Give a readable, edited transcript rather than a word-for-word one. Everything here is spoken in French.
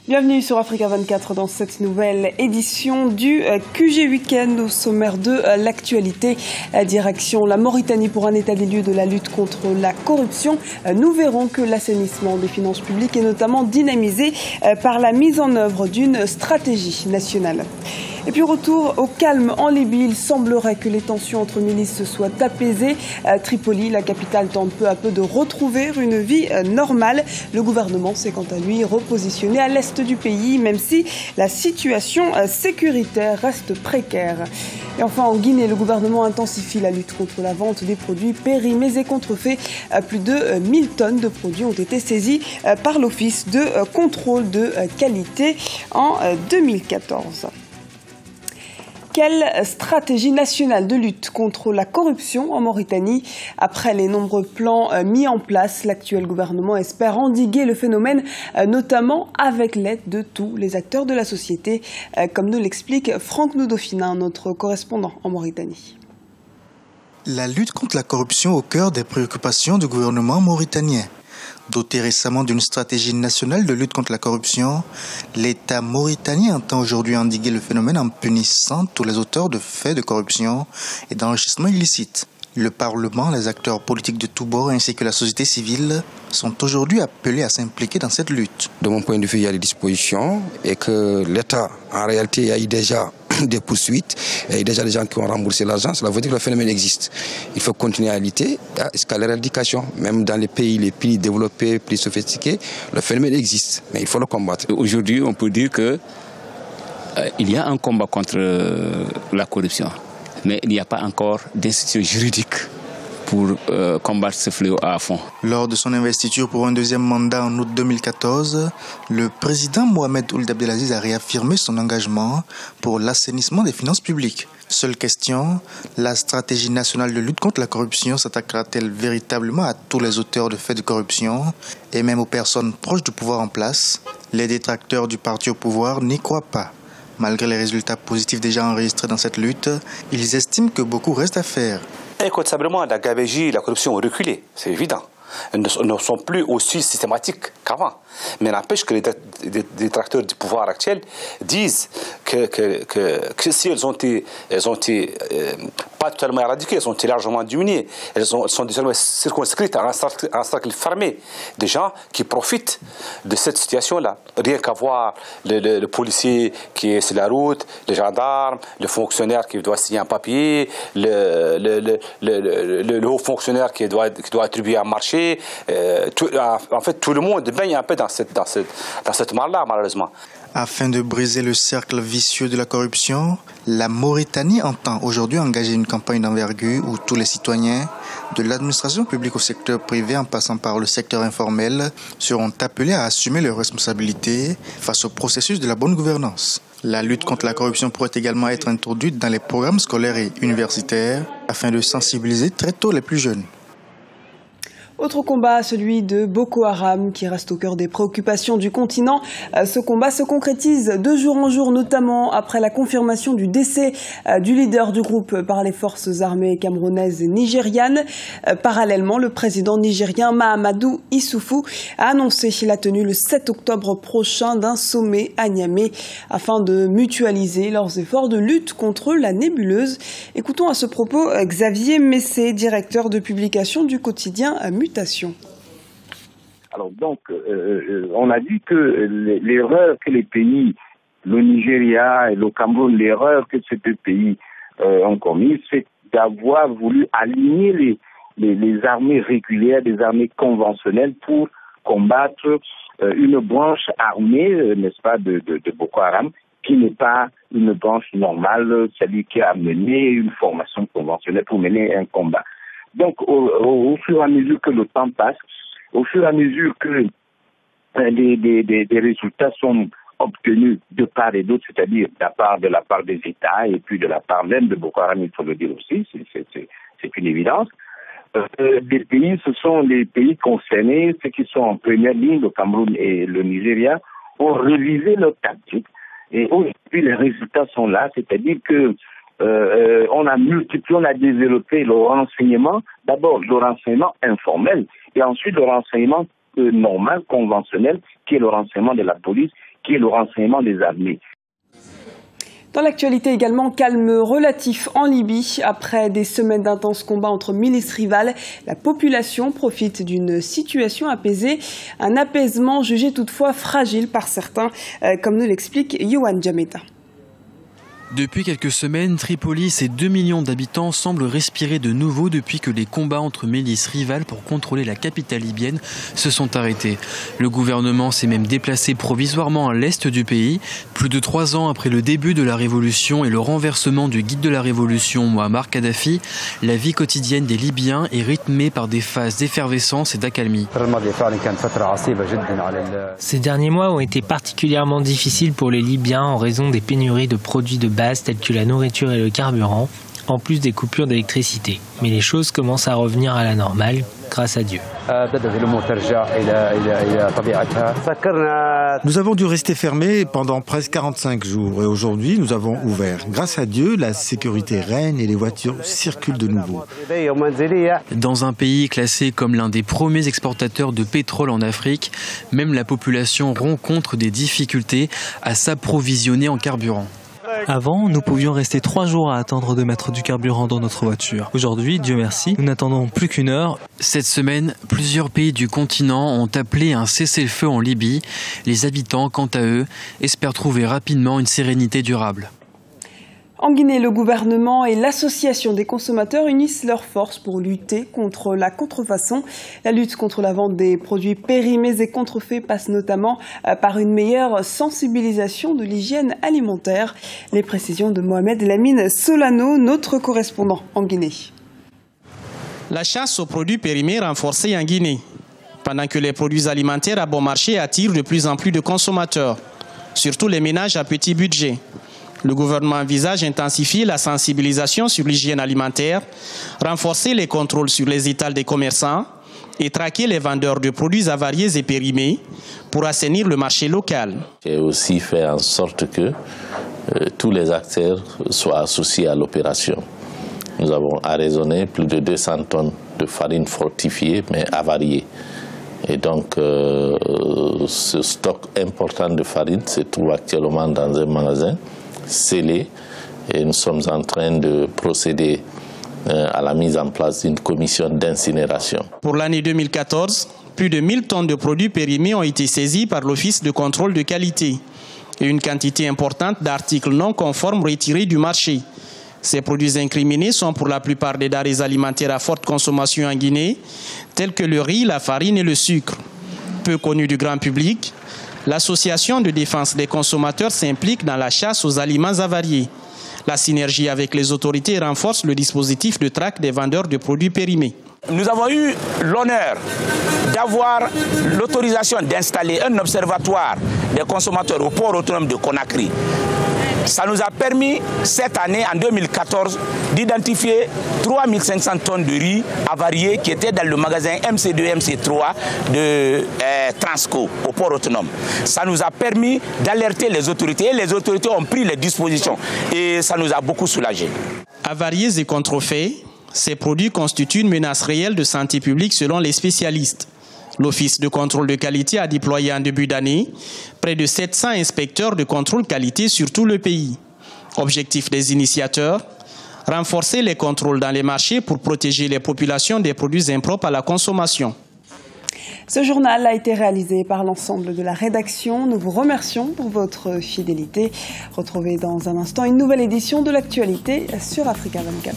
Bienvenue sur Africa 24 dans cette nouvelle édition du QG Week-end au sommaire de l'actualité. Direction la Mauritanie pour un état des lieux de la lutte contre la corruption. Nous verrons que l'assainissement des finances publiques est notamment dynamisé par la mise en œuvre d'une stratégie nationale. Et puis retour au calme en Libye, il semblerait que les tensions entre milices se soient apaisées. Tripoli, la capitale, tente peu à peu de retrouver une vie normale. Le gouvernement s'est quant à lui repositionné à l'est du pays, même si la situation sécuritaire reste précaire. Et enfin en Guinée, le gouvernement intensifie la lutte contre la vente des produits périmés et contrefaits. Plus de 1000 tonnes de produits ont été saisies par l'Office de contrôle de qualité en 2014. Quelle stratégie nationale de lutte contre la corruption en Mauritanie? Après les nombreux plans mis en place, l'actuel gouvernement espère endiguer le phénomène, notamment avec l'aide de tous les acteurs de la société, comme nous l'explique Franck Noudofina, notre correspondant en Mauritanie. La lutte contre la corruption au cœur des préoccupations du gouvernement mauritanien. Doté récemment d'une stratégie nationale de lutte contre la corruption, l'État mauritanien entend aujourd'hui endiguer le phénomène en punissant tous les auteurs de faits de corruption et d'enrichissement illicite. Le Parlement, les acteurs politiques de tous bords ainsi que la société civile sont aujourd'hui appelés à s'impliquer dans cette lutte. De mon point de vue, il y a des dispositions et que l'État, en réalité, a eu déjà des poursuites, il y a déjà des gens qui ont remboursé l'argent, cela veut dire que le phénomène existe. Il faut continuer à lutter jusqu'à l'éradication. Même dans les pays les plus développés, plus sophistiqués, le phénomène existe, mais il faut le combattre. Aujourd'hui, on peut dire que il y a un combat contre la corruption, mais il n'y a pas encore d'institution juridique pour combattre ce fléau à fond. Lors de son investiture pour un deuxième mandat en août 2014, le président Mohamed Ould Abdelaziz a réaffirmé son engagement pour l'assainissement des finances publiques. Seule question, la stratégie nationale de lutte contre la corruption s'attaquera-t-elle véritablement à tous les auteurs de faits de corruption et même aux personnes proches du pouvoir en place? Les détracteurs du parti au pouvoir n'y croient pas. Malgré les résultats positifs déjà enregistrés dans cette lutte, ils estiment que beaucoup reste à faire. Incontestablement, la gabegie, la corruption ont reculé, c'est évident. Elles ne sont plus aussi systématiques qu'avant. Mais n'empêche que les détracteurs du pouvoir actuel disent que si elles ont été pas totalement éradiquées, elles ont été largement diminuées. Elles sont désormais circonscrites à un cercle fermé de gens qui profitent de cette situation-là. Rien qu'à voir le policier qui est sur la route, le gendarme, le fonctionnaire qui doit signer un papier, le haut fonctionnaire qui doit attribuer un marché. En fait, tout le monde baigne un peu dans cette mare-là, malheureusement. Afin de briser le cercle vicieux de la corruption, la Mauritanie entend aujourd'hui engager une campagne d'envergure où tous les citoyens, de l'administration publique au secteur privé en passant par le secteur informel, seront appelés à assumer leurs responsabilités face au processus de la bonne gouvernance. La lutte contre la corruption pourrait également être introduite dans les programmes scolaires et universitaires afin de sensibiliser très tôt les plus jeunes. Autre combat, celui de Boko Haram, qui reste au cœur des préoccupations du continent. Ce combat se concrétise de jour en jour, notamment après la confirmation du décès du leader du groupe par les forces armées camerounaises et nigérianes. Parallèlement, le président nigérien Mahamadou Issoufou a annoncé la tenue le 7 octobre prochain d'un sommet à Niamey afin de mutualiser leurs efforts de lutte contre la nébuleuse. Écoutons à ce propos Xavier Messé, directeur de publication du quotidien Mutation. Alors donc, on a dit que l'erreur que les pays, le Nigeria et le Cameroun, l'erreur que ces deux pays ont commise, c'est d'avoir voulu aligner les armées régulières, des armées conventionnelles pour combattre une branche armée, n'est-ce pas, de Boko Haram, qui n'est pas une branche normale, celle qui a mené une formation conventionnelle pour mener un combat. Donc, au fur et à mesure que le temps passe, au fur et à mesure que des résultats sont obtenus de part et d'autre, c'est-à-dire de la part des États et puis de la part même de Boko Haram, il faut le dire aussi, c'est une évidence. Les pays, ce sont les pays concernés, ceux qui sont en première ligne, le Cameroun et le Nigeria, ont révisé leur tactique. Et aujourd'hui, les résultats sont là, c'est-à-dire que on a multiplié, on a développé le renseignement, d'abord le renseignement informel et ensuite le renseignement normal, conventionnel, qui est le renseignement de la police, qui est le renseignement des armées. Dans l'actualité également, calme relatif en Libye. Après des semaines d'intenses combats entre milices rivales, la population profite d'une situation apaisée. Un apaisement jugé toutefois fragile par certains, comme nous l'explique Yohan Djameta. Depuis quelques semaines, Tripoli et ses 2 millions d'habitants semblent respirer de nouveau depuis que les combats entre milices rivales pour contrôler la capitale libyenne se sont arrêtés. Le gouvernement s'est même déplacé provisoirement à l'est du pays. Plus de 3 ans après le début de la révolution et le renversement du guide de la révolution Mouammar Kadhafi, la vie quotidienne des Libyens est rythmée par des phases d'effervescence et d'accalmie. Ces derniers mois ont été particulièrement difficiles pour les Libyens en raison des pénuries de produits de base tels que la nourriture et le carburant, en plus des coupures d'électricité. Mais les choses commencent à revenir à la normale, grâce à Dieu. Nous avons dû rester fermés pendant presque 45 jours et aujourd'hui nous avons ouvert. Grâce à Dieu, la sécurité règne et les voitures circulent de nouveau. Dans un pays classé comme l'un des premiers exportateurs de pétrole en Afrique, même la population rencontre des difficultés à s'approvisionner en carburant. Avant, nous pouvions rester 3 jours à attendre de mettre du carburant dans notre voiture. Aujourd'hui, Dieu merci, nous n'attendons plus qu'1 heure. Cette semaine, plusieurs pays du continent ont appelé un cessez-le-feu en Libye. Les habitants, quant à eux, espèrent trouver rapidement une sérénité durable. En Guinée, le gouvernement et l'association des consommateurs unissent leurs forces pour lutter contre la contrefaçon. La lutte contre la vente des produits périmés et contrefaits passe notamment par une meilleure sensibilisation de l'hygiène alimentaire. Les précisions de Mohamed Lamine Solano, notre correspondant en Guinée. La chasse aux produits périmés est renforcée en Guinée, pendant que les produits alimentaires à bon marché attirent de plus en plus de consommateurs, surtout les ménages à petit budget. Le gouvernement envisage d'intensifier la sensibilisation sur l'hygiène alimentaire, renforcer les contrôles sur les étals des commerçants et traquer les vendeurs de produits avariés et périmés pour assainir le marché local. J'ai aussi fait en sorte que tous les acteurs soient associés à l'opération. Nous avons arraisonné plus de 200 tonnes de farine fortifiée mais avariée. Et donc, ce stock important de farine se trouve actuellement dans un magasin scellé et nous sommes en train de procéder à la mise en place d'une commission d'incinération. Pour l'année 2014, plus de 1000 tonnes de produits périmés ont été saisis par l'Office de contrôle de qualité et une quantité importante d'articles non conformes retirés du marché. Ces produits incriminés sont pour la plupart des denrées alimentaires à forte consommation en Guinée, tels que le riz, la farine et le sucre. Peu connus du grand public, l'Association de défense des consommateurs s'implique dans la chasse aux aliments avariés. La synergie avec les autorités renforce le dispositif de traque des vendeurs de produits périmés. Nous avons eu l'honneur d'avoir l'autorisation d'installer un observatoire des consommateurs au port autonome de Conakry. Ça nous a permis, cette année, en 2014, d'identifier 3500 tonnes de riz avariés qui étaient dans le magasin MC2, MC3 de Transco, au port autonome. Ça nous a permis d'alerter les autorités et les autorités ont pris les dispositions et ça nous a beaucoup soulagés. Avariés et contrefaits, ces produits constituent une menace réelle de santé publique selon les spécialistes. L'Office de contrôle de qualité a déployé en début d'année près de 700 inspecteurs de contrôle qualité sur tout le pays. Objectif des initiateurs, renforcer les contrôles dans les marchés pour protéger les populations des produits impropres à la consommation. Ce journal a été réalisé par l'ensemble de la rédaction. Nous vous remercions pour votre fidélité. Retrouvez dans un instant une nouvelle édition de l'actualité sur Africa 24.